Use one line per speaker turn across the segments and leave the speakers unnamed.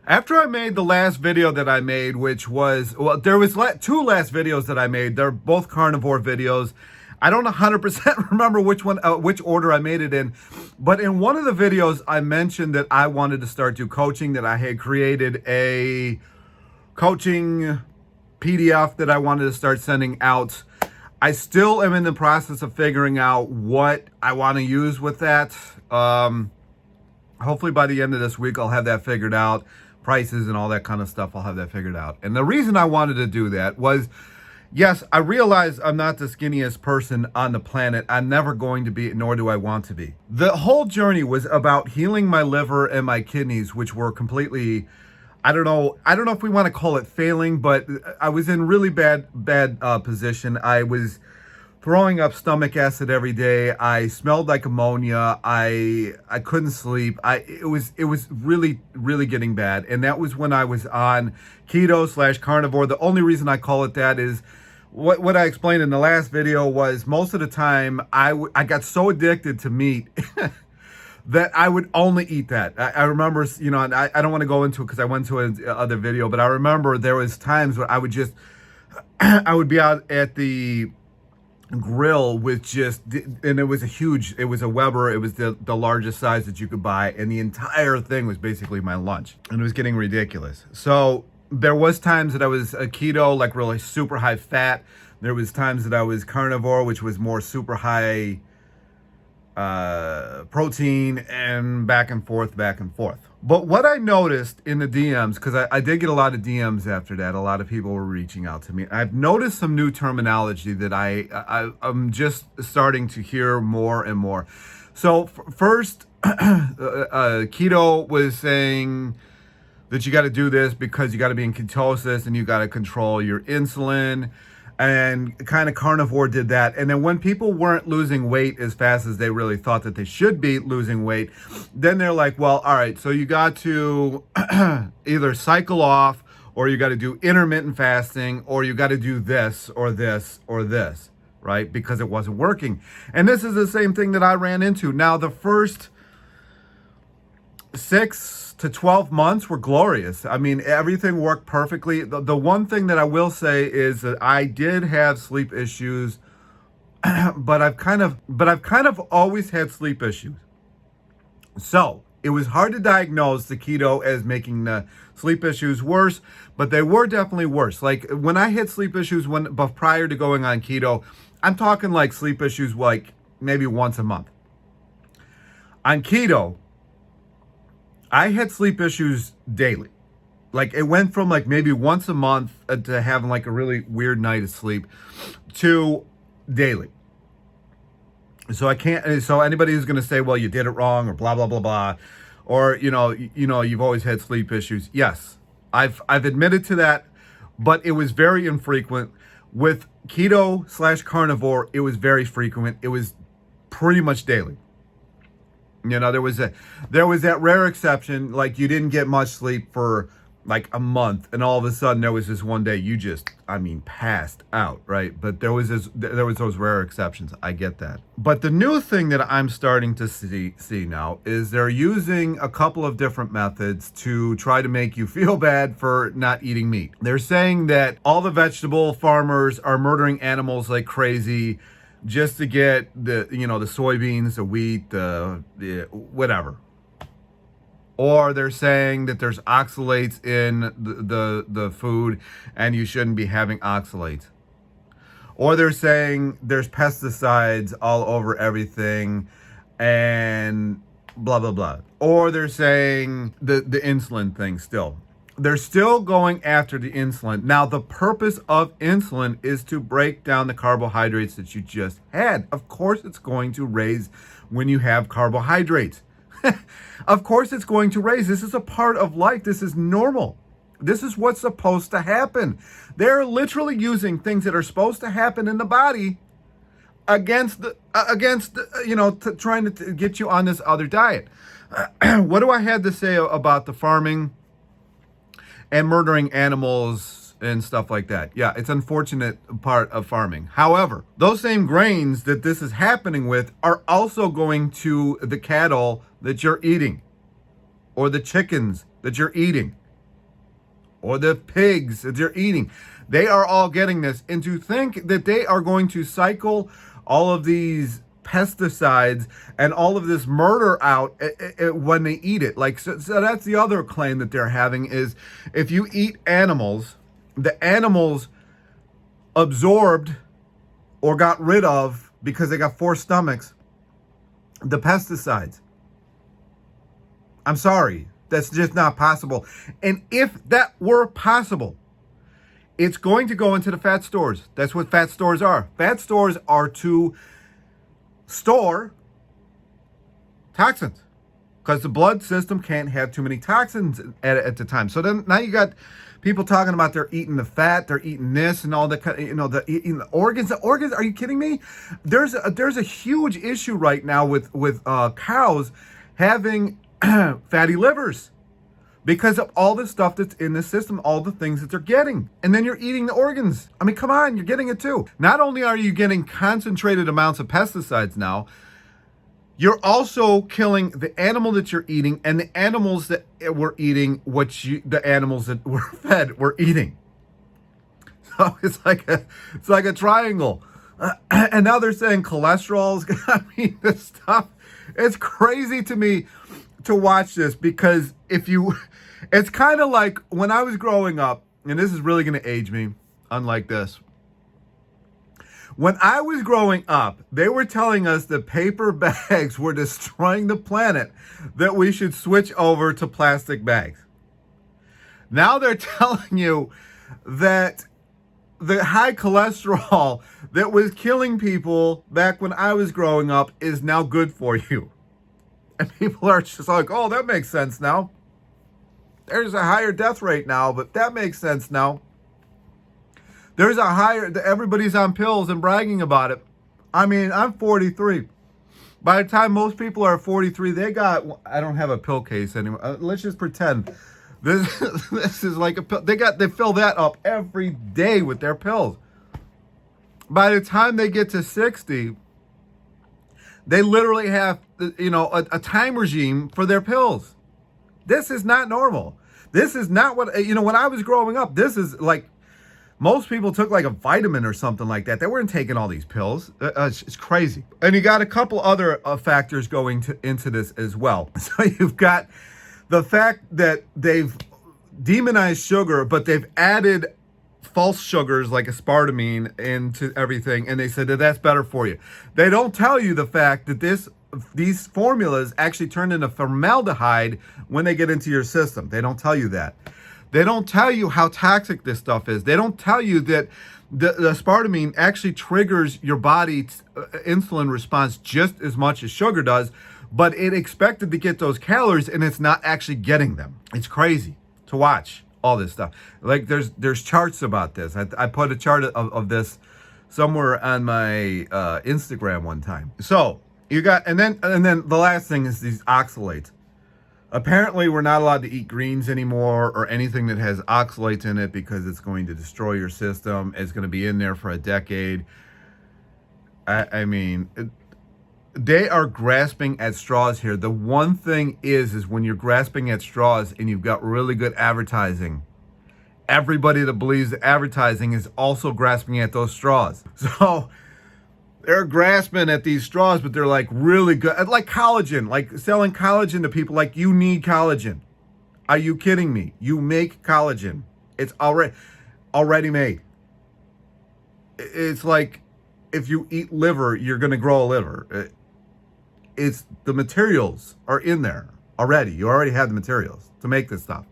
After I made the last video that I made, which was, well, there was two last videos that I made. They're both carnivore videos. I don't 100% remember which one, which order I made it in, but in one of the videos I mentioned that I wanted to start do coaching, that I had created a coaching PDF that I wanted to start sending out. I still am in the process of figuring out what I want to use with that. Hopefully by the end of this week, I'll have that figured out. Prices and all that kind of stuff, I'll have that figured out. And the reason I wanted to do that was, yes, I realize I'm not the skinniest person on the planet. I'm never going to be, nor do I want to be. The whole journey was about healing my liver and my kidneys, which were completely, I don't know if we want to call it failing, but I was in really bad position. I was throwing up stomach acid every day. I smelled like ammonia. I couldn't sleep. It was really, really getting bad. And that was when I was on keto / carnivore. The only reason I call it that is what I explained in the last video was most of the time I got so addicted to meat that I would only eat that. I remember, you know, and I don't want to go into it because I went to another video, but I remember there was times where I would just, I would be out at the grill with just, and it was a Weber, it was the largest size that you could buy, and the entire thing was basically my lunch, and it was getting ridiculous. So there was times that I was a keto, like really super high fat. There was times that I was carnivore, which was more super high protein, and back and forth. But what I noticed in the DMs, because I did get a lot of DMs after that, a lot of people were reaching out to me. I've noticed some new terminology that I'm just starting to hear more and more. So first, keto was saying that you got to do this because you got to be in ketosis and you got to control your insulin. And kind of carnivore did that. And then when people weren't losing weight as fast as they really thought that they should be losing weight, then they're like, well, all right, so you got to either cycle off, or you got to do intermittent fasting, or you got to do this or this or this, right? Because it wasn't working. And this is the same thing that I ran into. Now, the first 6 to 12 months were glorious. I mean, everything worked perfectly. The one thing that I will say is that I did have sleep issues, but I've kind of always had sleep issues. So it was hard to diagnose the keto as making the sleep issues worse, but they were definitely worse. Like when I had sleep issues but prior to going on keto, I'm talking like sleep issues like maybe once a month. On keto, I had sleep issues daily. Like it went from like maybe once a month to having like a really weird night of sleep to daily. So I can't, so anybody who's going to say, well, you did it wrong or blah, blah, blah, blah, or, you've always had sleep issues. Yes, I've admitted to that, but it was very infrequent. With keto / carnivore, it was very frequent. It was pretty much daily. You know, there was that rare exception, like you didn't get much sleep for like a month, and all of a sudden there was this one day you just, passed out, right? But there was those rare exceptions. I get that. But the new thing that I'm starting to see now is they're using a couple of different methods to try to make you feel bad for not eating meat. They're saying that all the vegetable farmers are murdering animals like crazy, just to get the soybeans, the wheat, the whatever. Or they're saying that there's oxalates in the food and you shouldn't be having oxalates. Or they're saying there's pesticides all over everything and blah, blah, blah. Or they're saying the insulin thing still. They're still going after the insulin. Now, the purpose of insulin is to break down the carbohydrates that you just had. Of course, it's going to raise when you have carbohydrates. Of course, it's going to raise. This is a part of life. This is normal. This is what's supposed to happen. They're literally using things that are supposed to happen in the body against trying to get you on this other diet. What do I have to say about the farming and murdering animals and stuff like that? Yeah, it's an unfortunate part of farming. However, those same grains that this is happening with are also going to the cattle that you're eating or the chickens that you're eating. or the pigs that you're eating, they are all getting this. And to think that they are going to cycle all of these pesticides and all of this murder out when they eat it. Like, so that's the other claim that they're having is if you eat animals, the animals absorbed or got rid of, because they got 4 stomachs, the pesticides. I'm sorry, that's just not possible. And if that were possible, it's going to go into the fat stores. That's what fat stores are. Fat stores are to store toxins, because the blood system can't have too many toxins at the time. So then now you got people talking about they're eating the fat, they're eating this and all the, the eating the organs. The organs? Are you kidding me? There's a huge issue right now with cows having fatty livers because of all the stuff that's in the system, all the things that they're getting. And then you're eating the organs. I mean, come on, you're getting it too. Not only are you getting concentrated amounts of pesticides now, you're also killing the animal that you're eating and the animals that were eating the animals that were fed were eating. So it's like a triangle. And now they're saying cholesterol's, I mean, this stuff, it's crazy to me to watch this, because it's kind of like when I was growing up, and this is really going to age me, unlike this. When I was growing up, they were telling us that paper bags were destroying the planet, that we should switch over to plastic bags. Now they're telling you that the high cholesterol that was killing people back when I was growing up is now good for you. And people are just like, oh, that makes sense now. There's a higher death rate now, but that makes sense now. There's a higher, everybody's on pills and bragging about it. I mean, I'm 43. By the time most people are 43, I don't have a pill case anymore. Let's just pretend this is like a pill. They fill that up every day with their pills. By the time they get to 60, they literally have, a time regime for their pills. This is not normal. This is not what, when I was growing up, this is like, most people took like a vitamin or something like that. They weren't taking all these pills. It's crazy. And you got a couple other factors going into this as well. So you've got the fact that they've demonized sugar, but they've added false sugars like aspartame into everything, and they said that that's better for you. They don't tell you the fact that these formulas actually turn into formaldehyde when they get into your system. They don't tell you that. They don't tell you how toxic this stuff is. They don't tell you that the aspartame actually triggers your body's insulin response just as much as sugar does, but it expected to get those calories and it's not actually getting them. It's crazy to watch all this stuff. Like there's charts about this. I put a chart of this somewhere on my Instagram one time. So you got, and then the last thing is these oxalates. Apparently, we're not allowed to eat greens anymore or anything that has oxalates in it because it's going to destroy your system. It's going to be in there for a decade. I mean, they are grasping at straws here. The one thing is when you're grasping at straws and you've got really good advertising, everybody that believes the advertising is also grasping at those straws. So they're grasping at these straws, but they're like really good. Like collagen, like selling collagen to people like you need collagen. Are you kidding me? You make collagen. It's already made. It's like if you eat liver, you're going to grow a liver. It's the materials are in there already. You already have the materials to make this stuff.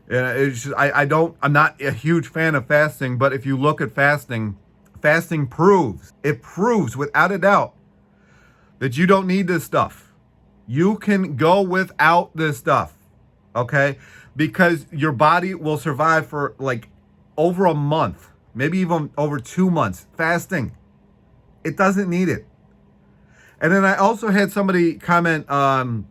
And it's just, I'm not a huge fan of fasting, but if you look at fasting proves without a doubt that you don't need this stuff. You can go without this stuff, okay? Because your body will survive for like over a month, maybe even over 2 months fasting. It doesn't need it. And then I also had somebody comment on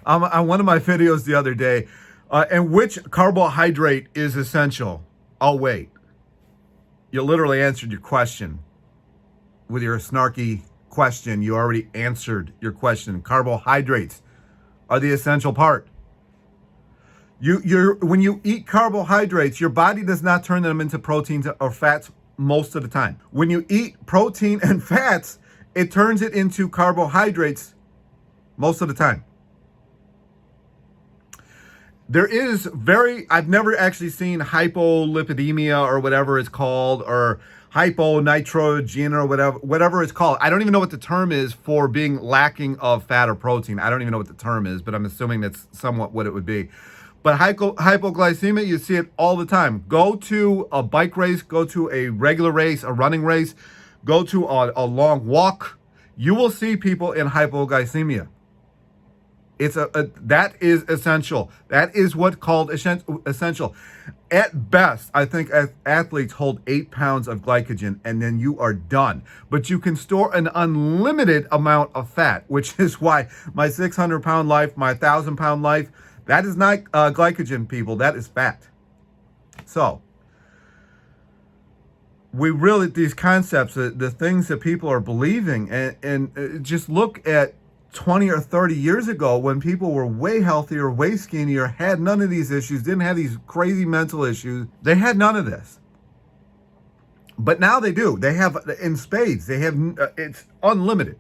one of my videos the other day, and which carbohydrate is essential? Oh, wait. You literally answered your question with your snarky question. You already answered your question. Carbohydrates are the essential part. When you eat carbohydrates, your body does not turn them into proteins or fats most of the time. When you eat protein and fats, it turns it into carbohydrates most of the time. I've never actually seen hypolipidemia or whatever it's called, or hyponitrogen or whatever it's called. I don't even know what the term is for being lacking of fat or protein. I don't even know what the term is, but I'm assuming that's somewhat what it would be. But hypoglycemia, you see it all the time. Go to a bike race, go to a regular race, a running race, go to a long walk. You will see people in hypoglycemia. That is essential. That is what's called essential. At best, I think athletes hold 8 pounds of glycogen and then you are done. But you can store an unlimited amount of fat, which is why my 600-pound life, my 1,000-pound life, that is not glycogen, people. That is fat. So, these concepts, the things that people are believing, and just look at 20 or 30 years ago when people were way healthier, way skinnier, had none of these issues, didn't have these crazy mental issues. They had none of this. But now they do. They have in spades. They have, it's unlimited.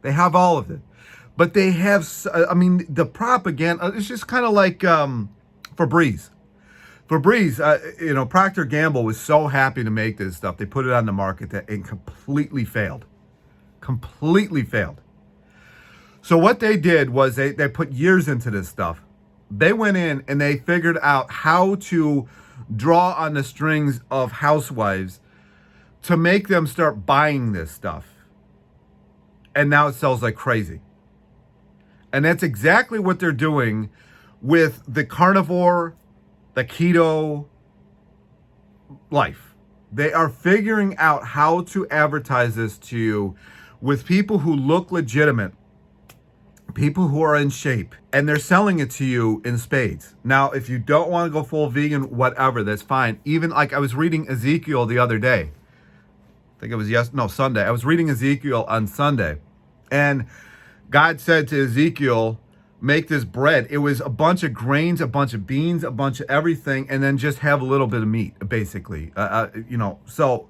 They have all of it. But they have, the propaganda, it's just kind of like Febreze. Febreze, Procter & Gamble was so happy to make this stuff. They put it on the market that it completely failed. Completely failed. So what they did was they put years into this stuff. They went in and they figured out how to draw on the strings of housewives to make them start buying this stuff. And now it sells like crazy. And that's exactly what they're doing with the carnivore, the keto life. They are figuring out how to advertise this to you with people who look legitimate, people who are in shape, and they're selling it to you in spades. Now, if you don't want to go full vegan, whatever, that's fine. Even like I was reading Ezekiel the other day. I think it was Sunday. I was reading Ezekiel on Sunday, and God said to Ezekiel, make this bread. It was a bunch of grains, a bunch of beans, a bunch of everything, and then just have a little bit of meat, basically. So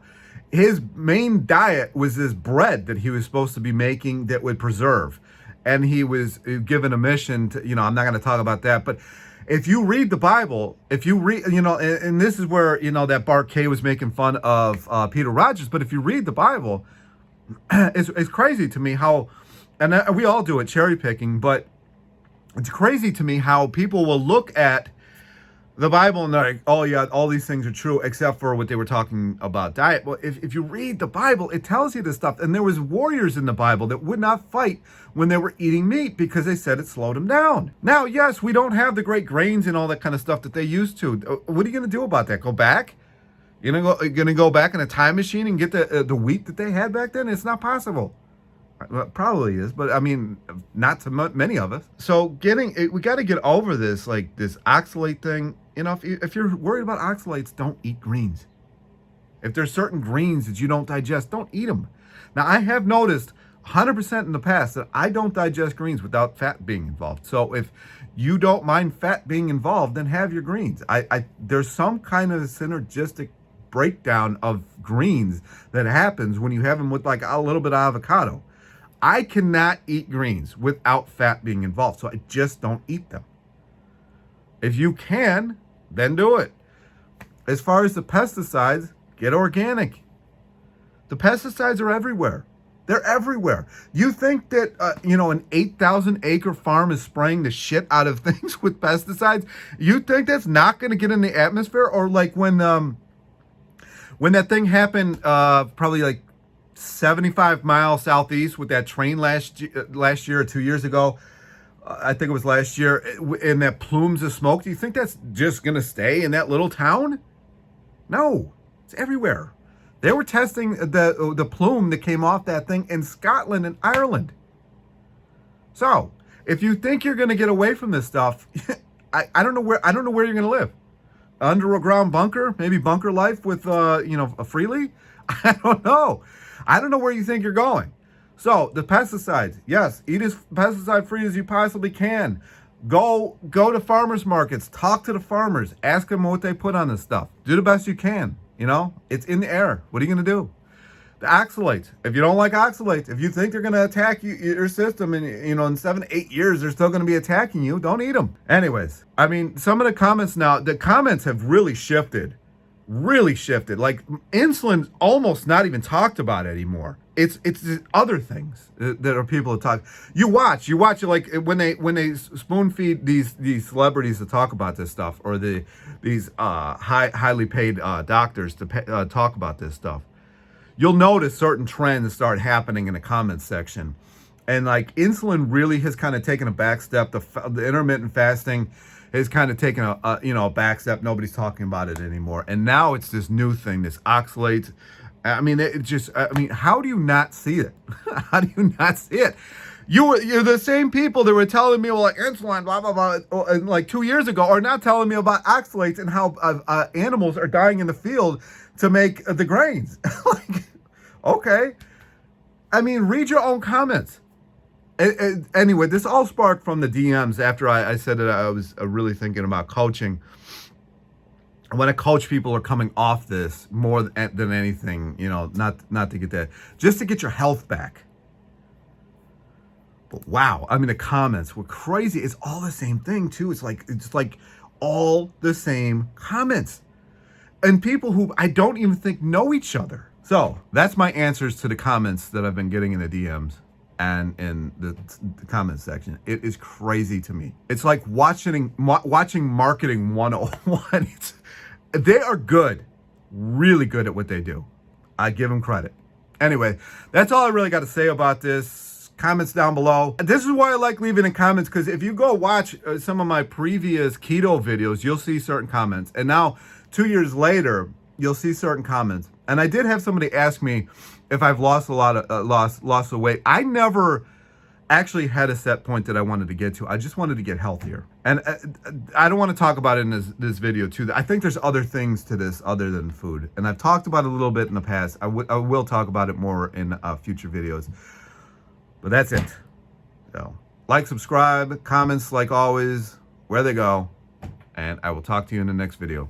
his main diet was this bread that he was supposed to be making that would preserve. And he was given a mission to, I'm not going to talk about that, but if you read the Bible, and this is where, that Bart K was making fun of Peter Rogers, but if you read the Bible, it's crazy to me how, and we all do it, cherry picking, but it's crazy to me how people will look at the Bible and they're like, oh yeah, all these things are true except for what they were talking about diet. Well, if you read the Bible, it tells you this stuff. And there was warriors in the Bible that would not fight when they were eating meat because they said it slowed them down. Now, yes, we don't have the great grains and all that kind of stuff that they used to. What are you going to do about that? Go back? You're going to go back in a time machine and get the wheat that they had back then? It's not possible. Well, it probably is, but not to many of us. So we got to get over this, like this oxalate thing. If you're worried about oxalates, don't eat greens. If there's certain greens that you don't digest, don't eat them. Now, I have noticed 100% in the past that I don't digest greens without fat being involved. So if you don't mind fat being involved, then have your greens. There's some kind of synergistic breakdown of greens that happens when you have them with like a little bit of avocado. I cannot eat greens without fat being involved, so I just don't eat them. If you can, then do it. As far as the pesticides, get organic. The pesticides are everywhere. They're everywhere. You think that, an 8,000 acre farm is spraying the shit out of things with pesticides? You think that's not going to get in the atmosphere? Or like when that thing happened, probably like 75 miles southeast with that train last year or 2 years ago. I think it was last year, and that plumes of smoke. Do you think that's just going to stay in that little town? No, it's everywhere. They were testing the plume that came off that thing in Scotland and Ireland. So, if you think you're going to get away from this stuff, I don't know where you're going to live. Under a ground bunker, maybe bunker life with a freely. I don't know. I don't know where you think you're going. So the pesticides, yes, eat as pesticide free as you possibly can. Go to farmers markets, talk to the farmers, ask them what they put on this stuff. Do the best you can. You know, it's in the air. What are you going to do? The oxalates. If you don't like oxalates, if you think they're going to attack your system, and in 7 to 8 years they're still going to be attacking you, don't eat them. Anyways, I mean, some of the comments now, the comments have really shifted. Like insulin's almost not even talked about anymore. It's other things that are people talk. You watch like when they spoon feed these celebrities to talk about this stuff, or these highly paid doctors to talk about this stuff. You'll notice certain trends start happening in the comments section, and like insulin really has kind of taken a back step. The intermittent fasting has kind of taken a back step. Nobody's talking about it anymore, and now it's this new thing, this oxalates. I mean, how do you not see it? How do you not see it? You're the same people that were telling me, well, like insulin, blah, blah, blah, and like 2 years ago, are now telling me about oxalates and how animals are dying in the field to make the grains. Like, okay. I mean, read your own comments. Anyway, this all sparked from the DMs after I said that I was really thinking about coaching. I want to coach people are coming off this more than anything, not to get that, just to get your health back. But wow, I mean, the comments were crazy. It's all the same thing too. It's like all the same comments, and people who I don't even think know each other. So that's my answers to the comments that I've been getting in the DMs and in the comments section. It is crazy to me. It's like watching marketing 101. They are good, really good at what they do. I give them credit. Anyway, that's all I really got to say about this. Comments down below. This is why I like leaving in comments, because if you go watch some of my previous keto videos, you'll see certain comments. And now 2 years later, you'll see certain comments. And I did have somebody ask me if I've lost a lot of lost the weight. I never actually had a set point that I wanted to get to. I just wanted to get healthier. And I don't want to talk about it in this video too. I think there's other things to this other than food. And I've talked about it a little bit in the past. I will talk about it more in future videos. But that's it. So, like, subscribe, comments like always, where they go. And I will talk to you in the next video.